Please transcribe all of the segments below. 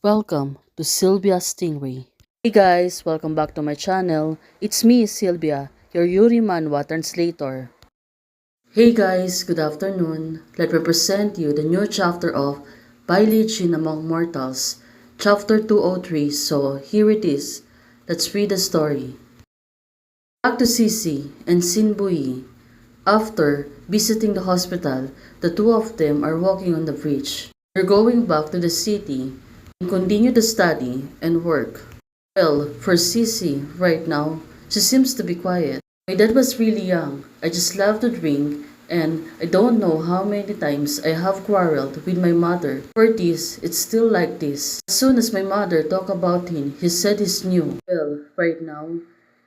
Welcome to Sylvia Stingray. Hey guys, welcome back to my channel. It's me, Sylvia, your Yuri Manhwa translator. Hey guys, good afternoon. Let me present you the new chapter of Bailijin Among Mortals, chapter 203. So here it is. Let's read the story. Back to Sisi and Sinbui. After visiting the hospital, the two of them are walking on the bridge. They're going back to the city and continue to study and work. Well, for Sisi, right now, she seems to be quiet. My dad was really young. I just love to drink, and I don't know how many times I have quarreled with my mother. For this, it's still like this. As soon as my mother talked about him, he said he's new. Well, right now,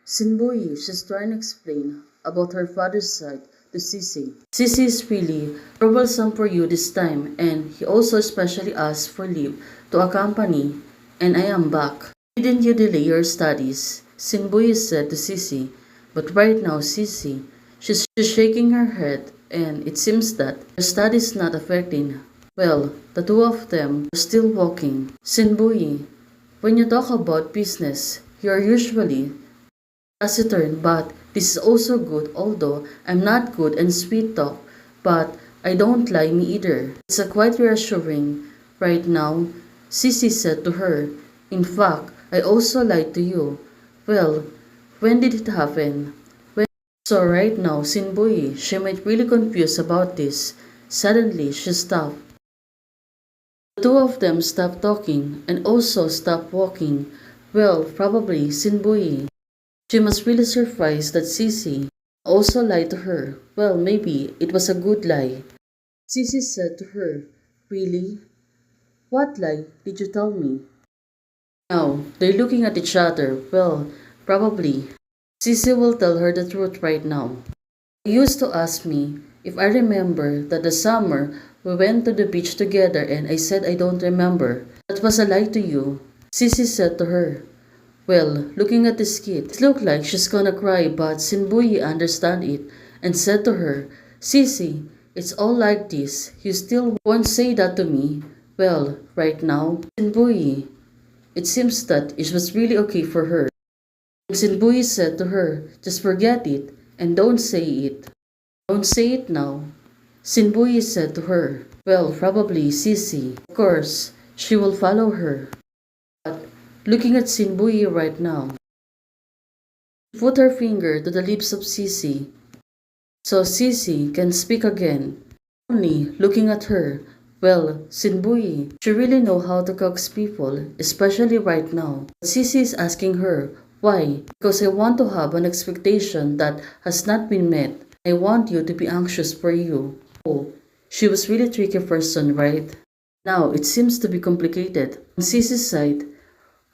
Sinbui, she's trying to explain about her father's side to Sisi. Sisi is really troublesome for you this time, and he also especially asked for leave to accompany, and I am back. Didn't you delay your studies? Sinbui said to Sisi. But right now, Sisi, she's shaking her head, and it seems that her studies not affecting. Well, the two of them are still walking. Sinbui, when you talk about business, you are usually taciturn, but this is also good, although I'm not good in sweet talk, but I don't lie me either. It's a quite reassuring. Right now, Sisi said to her, in fact, I also lied to you. Well, when did it happen? When? So right now, Sinbui, she might really confused about this. Suddenly, she stopped. The two of them stopped talking and also stopped walking. Well, probably Sinbui. She must really surprised that Sisi also lied to her. Well, maybe it was a good lie. Sisi said to her, really? What lie did you tell me? Now, they're looking at each other. Well, probably. Sisi will tell her the truth right now. You used to ask me if I remember that the summer we went to the beach together and I said I don't remember. That was a lie to you. Sisi said to her. Well, looking at this kid, it looked like she's gonna cry, but Sinbui understood it and said to her, Sisi, it's all like this. You still won't say that to me. Well, right now, Sinbui, it seems that it was really okay for her. And Sinbui said to her, just forget it and don't say it. Don't say it now. Sinbui said to her, well, probably Sisi. Of course, she will follow her. But looking at Sinbui right now, she put her finger to the lips of Sisi so Sisi can speak again. Only looking at her, well, Sinbui, she really know how to coax people, especially right now. Sisi is asking her, why? Because I want to have an expectation that has not been met. I want you to be anxious for you. Oh, she was really tricky person, right? Now, it seems to be complicated. On Sisi's side,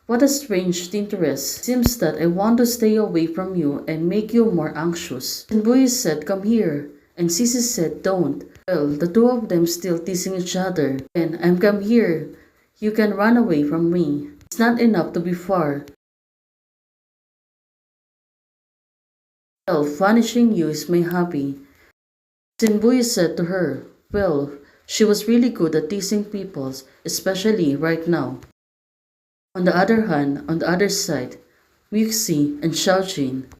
what a strange interest. Seems that I want to stay away from you and make you more anxious. Sinbui said, come here. And Sisi said, don't. Well, the two of them still teasing each other. And I'm come here. You can run away from me. It's not enough to be far. Well, punishing you is my hobby. Sinbui said to her, well, she was really good at teasing people, especially right now. On the other hand, on the other side, Muxi and Xiaojin.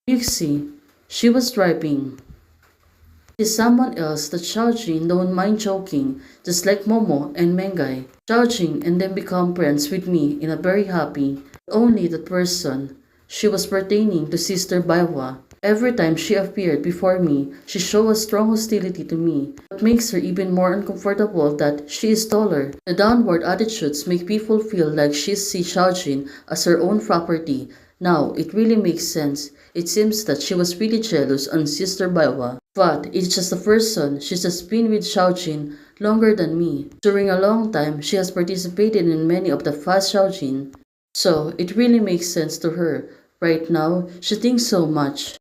Muxi, she was driving. Is someone else that Xiaojin don't mind joking, just like Momo and Mengai. Xiaojin and then become friends with me in a very happy. Only that person. She was pertaining to Sister Baiwa. Every time she appeared before me, she showed a strong hostility to me. What makes her even more uncomfortable that she is taller. The downward attitudes make people feel like she sees Xiaojin as her own property. Now, it really makes sense. It seems that she was really jealous on Sister Baiwa. But it's just a person. She's just been with Xiaojin longer than me. During a long time, she has participated in many of the fast Xiaojin. So, it really makes sense to her. Right now, she thinks so much.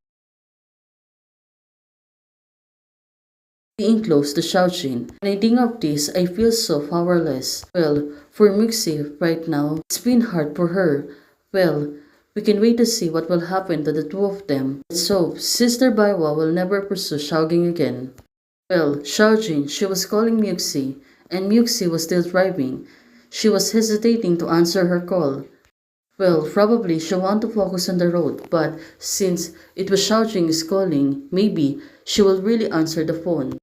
Being close to Xiaojin. When I think of this, I feel so powerless. Well, for Muxi right now, it's been hard for her. Well, we can wait to see what will happen to the two of them. Let's hope Sister Baiwa will never pursue Xiaojin again. Well, Xiaojin, she was calling Muxi, and Muxi was still driving. she was hesitating to answer her call. Well, probably she want to focus on the road, but since it was Xiaojin is calling, maybe she will really answer the phone.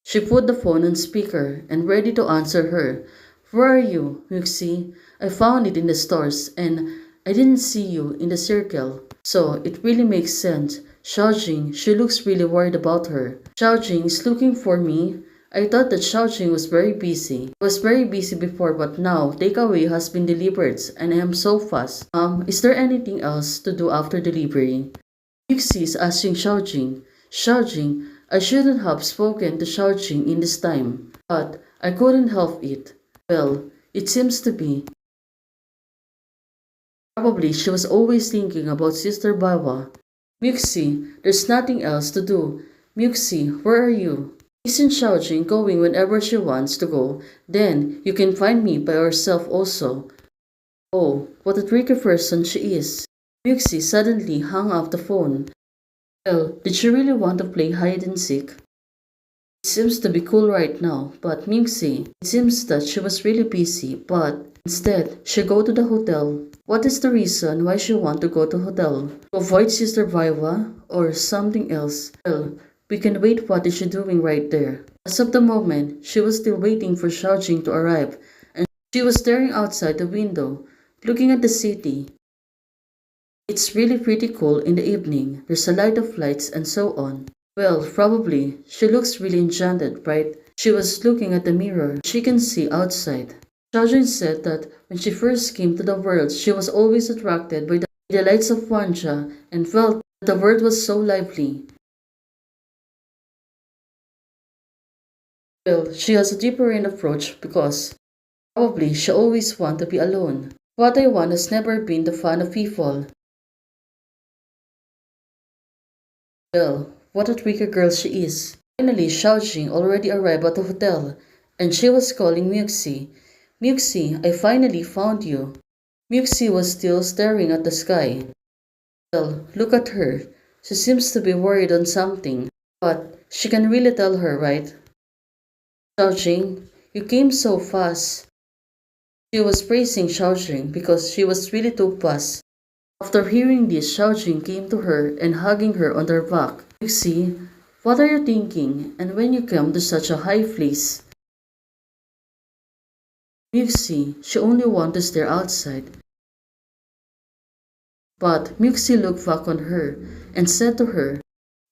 She put the phone on speaker and ready to answer her. Where are you, Muxi? I found it in the stores and I didn't see you in the circle. So it really makes sense. Xiaojing, she looks really worried about her. Xiaojing is looking for me. I thought that Xiaojing was very busy. I was very busy before but now takeaway has been delivered and I am so fast. Is there anything else to do after delivery? Muxi is asking Xiaojing. Xiaojing, I shouldn't have spoken to Xiaojing in this time, but I couldn't help it. Well, it seems to be. Probably she was always thinking about Sister Bawa. Muxi, there's nothing else to do. Muxi, where are you? Isn't Xiaojing going whenever she wants to go? Then you can find me by yourself also. Oh, what a tricky person she is. Muxi suddenly hung up the phone. Well, did she really want to play hide and seek? It seems to be cool right now, but Muxi, it seems that she was really busy, but instead, she go to the hotel. What is the reason why she want to go to hotel? To avoid Sister Vaiwa or something else? Well, we can wait what is she doing right there. As of the moment, she was still waiting for Xiaojing to arrive and she was staring outside the window, looking at the city. It's really pretty cool in the evening. There's a light of lights and so on. Well, probably. She looks really enchanted, right? She was looking at the mirror. She can see outside. Xiaojun said that when she first came to the world, she was always attracted by the lights of Wanja and felt that the world was so lively. Well, she has a different approach because probably she always want to be alone. What I want has never been the fun of people. Well, what a tricky girl she is. Finally, Xiaojing already arrived at the hotel, and she was calling Muxi. Muxi, I finally found you. Muxi was still staring at the sky. Well, look at her. She seems to be worried on something, but she can really tell her, right? Xiaojing, you came so fast. She was praising Xiaojing because she was really too fast. After hearing this, Xiaojing came to her and hugging her on her back. Muxi, what are you thinking? And when you come to such a high place? Muxi, she only wanted to stare outside. But Muxi looked back on her and said to her,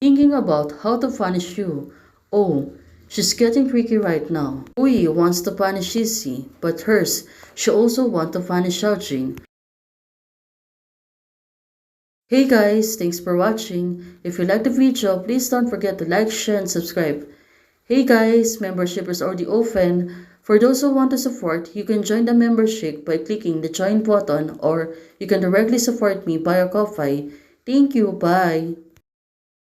thinking about how to punish you. Oh, she's getting tricky right now. Ui wants to punish Sisi, but hers, she also wants to punish Xiaojing. Hey guys, thanks for watching. If you liked the video, please don't forget to like, share, and subscribe. Hey guys, membership is already open. For those who want to support, you can join the membership by clicking the join button or you can directly support me via Ko-Fi. Thank you, bye.